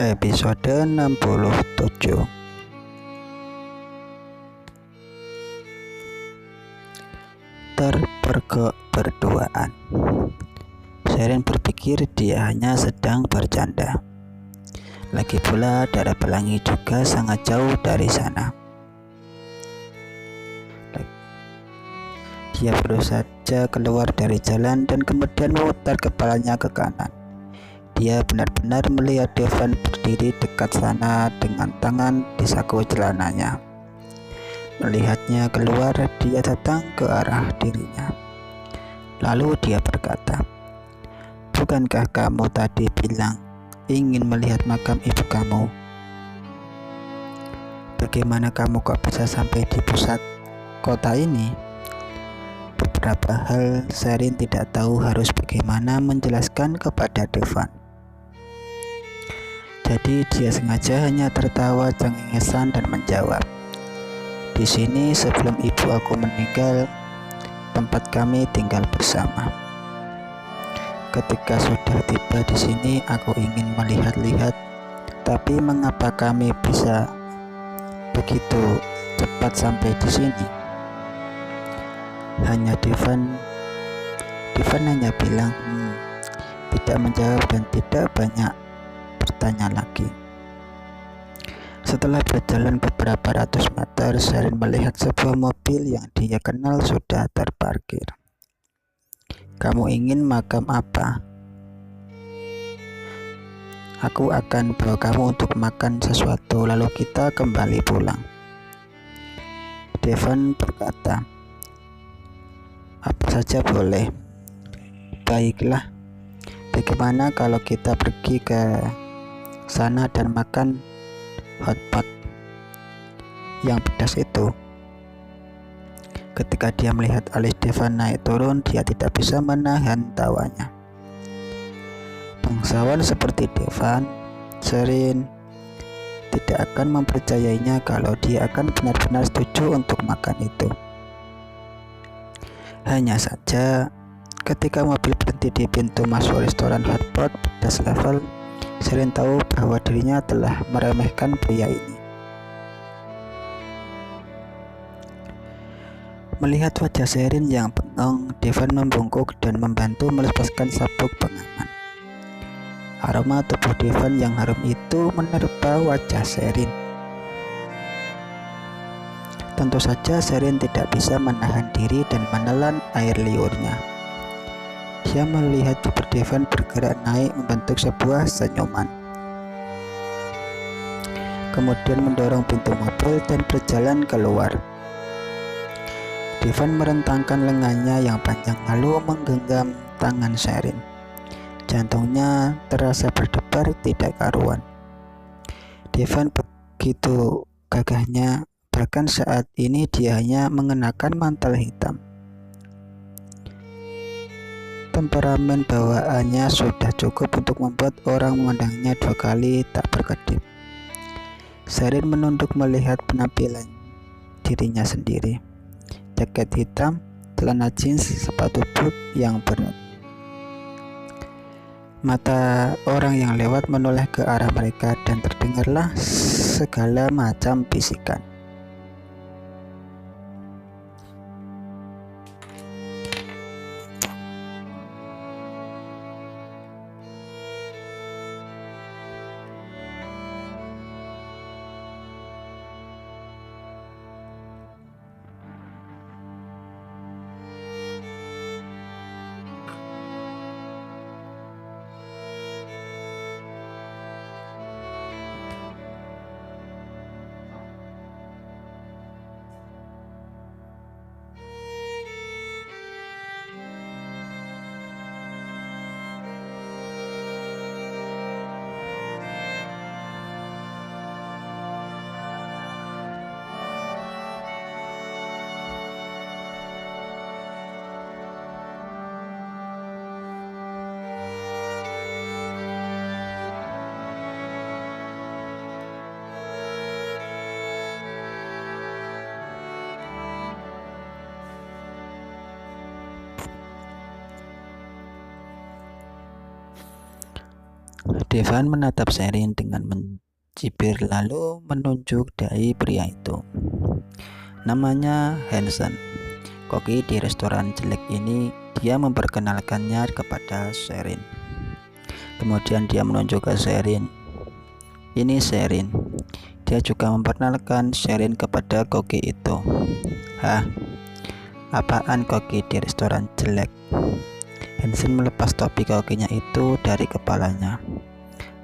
Episode 67. Terpergok berduaan. Sherin berpikir dia hanya sedang bercanda. Lagi pula darah pelangi juga sangat jauh dari sana. Dia baru saja keluar dari jalan dan kemudian memutar kepalanya ke kanan. Dia benar-benar melihat Devon berdiri dekat sana dengan tangan di saku celananya. Melihatnya keluar, dia datang ke arah dirinya. Lalu dia berkata, "Bukankah kamu tadi bilang ingin melihat makam ibu kamu? Bagaimana kamu kok bisa sampai di pusat kota ini?" Beberapa hal Sherin tidak tahu harus bagaimana menjelaskan kepada Devon. Jadi dia sengaja hanya tertawa cengengesan dan menjawab, "Di sini sebelum ibu aku meninggal, tempat kami tinggal bersama. Ketika sudah tiba di sini, aku ingin melihat-lihat, tapi mengapa kami bisa begitu cepat sampai di sini?" Hanya Devon hanya bilang, tidak menjawab dan tidak banyak bertanya lagi. Setelah berjalan beberapa ratus meter, Sherin melihat sebuah mobil yang dia kenal sudah terparkir. "Kamu ingin makam apa? Aku akan bawa kamu untuk makan sesuatu, lalu kita kembali pulang." Devon berkata, "Apa saja boleh." "Baiklah, bagaimana kalau kita pergi ke sana dan makan hotpot yang pedas itu?" Ketika dia melihat alis Devon naik turun, dia tidak bisa menahan tawanya. Bangsawan seperti Devon, Sherin tidak akan mempercayainya kalau dia akan benar-benar setuju untuk makan itu. Hanya saja, ketika mobil berhenti di pintu masuk restoran hotpot pedas level, Sherin tahu bahwa dirinya telah meremehkan pria ini. Melihat wajah Sherin yang bengong, Devon membungkuk dan membantu melepaskan sabuk pengaman. Aroma tubuh Devon yang harum itu menerpa wajah Sherin. Tentu saja Sherin tidak bisa menahan diri dan menelan air liurnya. Dia melihat bibir Devon bergerak naik membentuk sebuah senyuman. Kemudian mendorong pintu mobil dan berjalan keluar. Devon merentangkan lengannya yang panjang lalu menggenggam tangan Sherin. Jantungnya terasa berdebar tidak karuan. Devon begitu gagahnya, bahkan saat ini dia hanya mengenakan mantel hitam. Temperamen bawaannya sudah cukup untuk membuat orang memandangnya dua kali tak berkedip. Sherin menunduk melihat penampilan dirinya sendiri. Jaket hitam, celana jeans, sepatu boot yang berat. Mata orang yang lewat menoleh ke arah mereka dan terdengarlah segala macam bisikan. Devan menatap Sherin dengan mencibir lalu menunjuk dahi pria itu. Namanya Hansen, koki di restoran jelek ini. Dia memperkenalkannya kepada Sherin. Kemudian dia menunjuk ke Sherin. Ini Sherin. Dia juga memperkenalkan Sherin kepada koki itu. Hah? Apaan koki di restoran jelek? Hansen melepas topi kokinya itu dari kepalanya,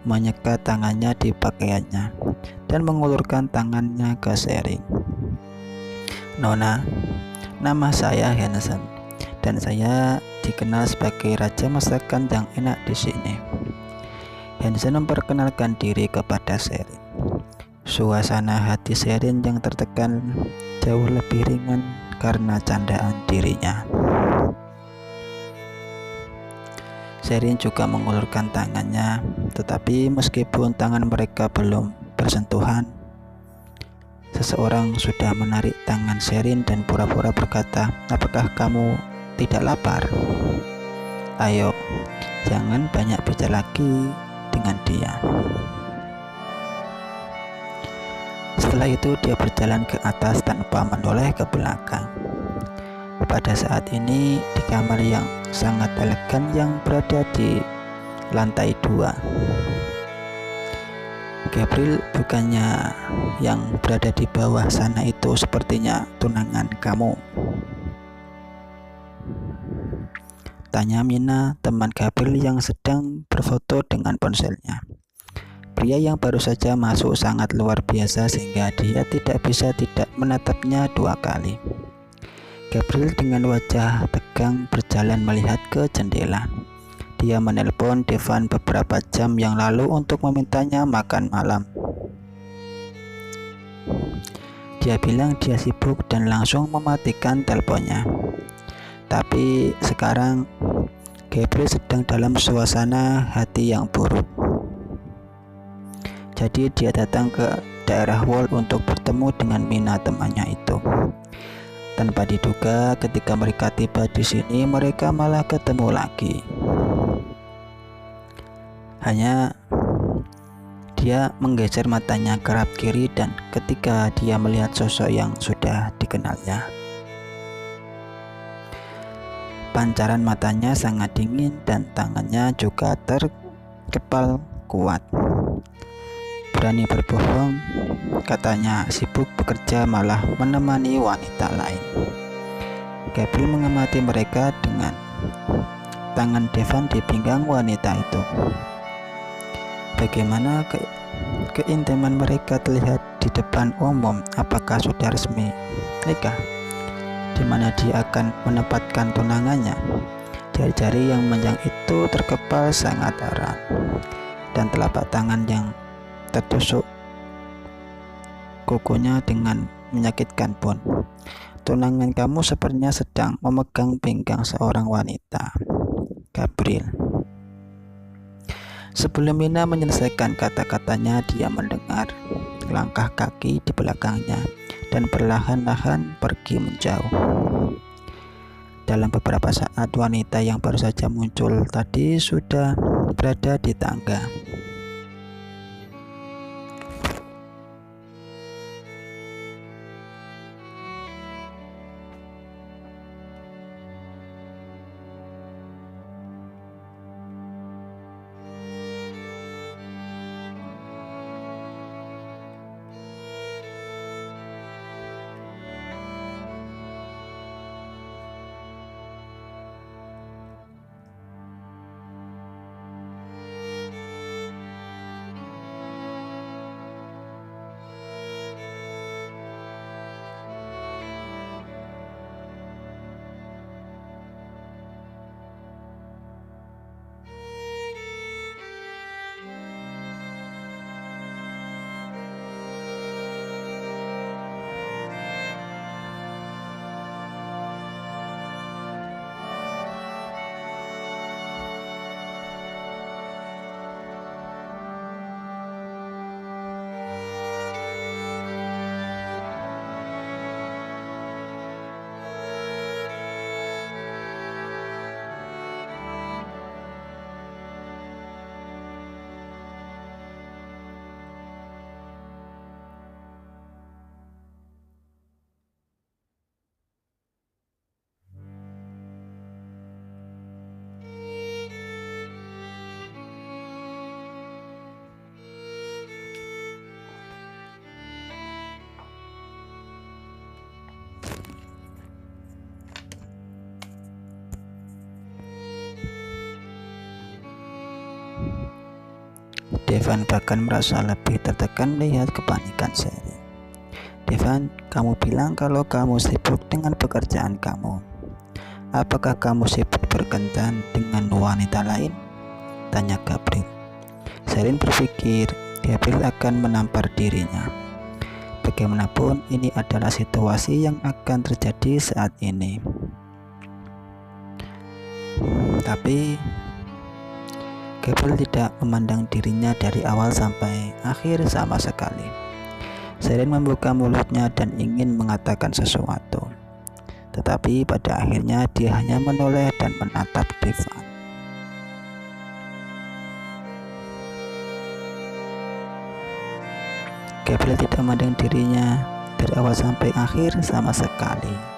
menyekat tangannya di pakaiannya, dan mengulurkan tangannya ke Sherin. Nona, nama saya Hansen, dan saya dikenal sebagai raja masakan yang enak di sini. Hansen memperkenalkan diri kepada Sherin. Suasana hati Sherin yang tertekan jauh lebih ringan karena candaan dirinya. Sherin juga mengulurkan tangannya, tetapi meskipun tangan mereka belum bersentuhan, seseorang sudah menarik tangan Sherin dan pura-pura berkata, "Apakah kamu tidak lapar? Ayo, jangan banyak bicara lagi dengan dia." Setelah itu dia berjalan ke atas tanpa menoleh ke belakang. Pada saat ini di kamar yang sangat elegan yang berada di lantai 2, Gabriel bukannya yang berada di bawah sana itu sepertinya tunangan kamu? Tanya Mina, teman Gabriel yang sedang berfoto dengan ponselnya. Pria yang baru saja masuk sangat luar biasa sehingga dia tidak bisa tidak menatapnya 2 kali. Gabriel dengan wajah tegang berjalan melihat ke jendela. Dia menelpon Devan beberapa jam yang lalu untuk memintanya makan malam. Dia bilang dia sibuk dan langsung mematikan teleponnya. Tapi sekarang Gabriel sedang dalam suasana hati yang buruk. Jadi dia datang ke daerah Wall untuk bertemu dengan Mina temannya itu. Tanpa diduga, ketika mereka tiba di sini, mereka malah ketemu lagi. Hanya dia menggeser matanya ke arah kiri dan ketika dia melihat sosok yang sudah dikenalnya, pancaran matanya sangat dingin dan tangannya juga terkepal kuat. Berani berbohong, katanya sibuk bekerja malah menemani wanita lain. Gabriel mengamati mereka dengan tangan Devan di pinggang wanita itu. Bagaimana keintiman mereka terlihat di depan umum. Apakah sudah resmi nikah? Di mana dia akan menempatkan tunangannya? Jari-jari yang panjang itu terkepal sangat erat dan telapak tangan yang tertusuk kukunya dengan menyakitkan pun. Tunangan kamu sepertinya sedang memegang pinggang seorang wanita, Gabriel. Sebelum Mina menyelesaikan kata-katanya, dia mendengar langkah kaki di belakangnya dan perlahan-lahan pergi menjauh. Dalam beberapa saat, wanita yang baru saja muncul tadi sudah berada di tangga. Devon bahkan merasa lebih tertekan melihat kepanikan Sheryl. "Devon, kamu bilang kalau kamu sibuk dengan pekerjaan kamu. Apakah kamu sibuk berkencan dengan wanita lain?" tanya Gabriel. Sheryl berpikir Gabriel akan menampar dirinya. Bagaimanapun, ini adalah situasi yang akan terjadi saat ini. Tapi Gabriel tidak memandang dirinya dari awal sampai akhir sama sekali. Sheryl membuka mulutnya dan ingin mengatakan sesuatu, tetapi pada akhirnya dia hanya menoleh dan menatap Devon. Gabriel tidak memandang dirinya dari awal sampai akhir sama sekali.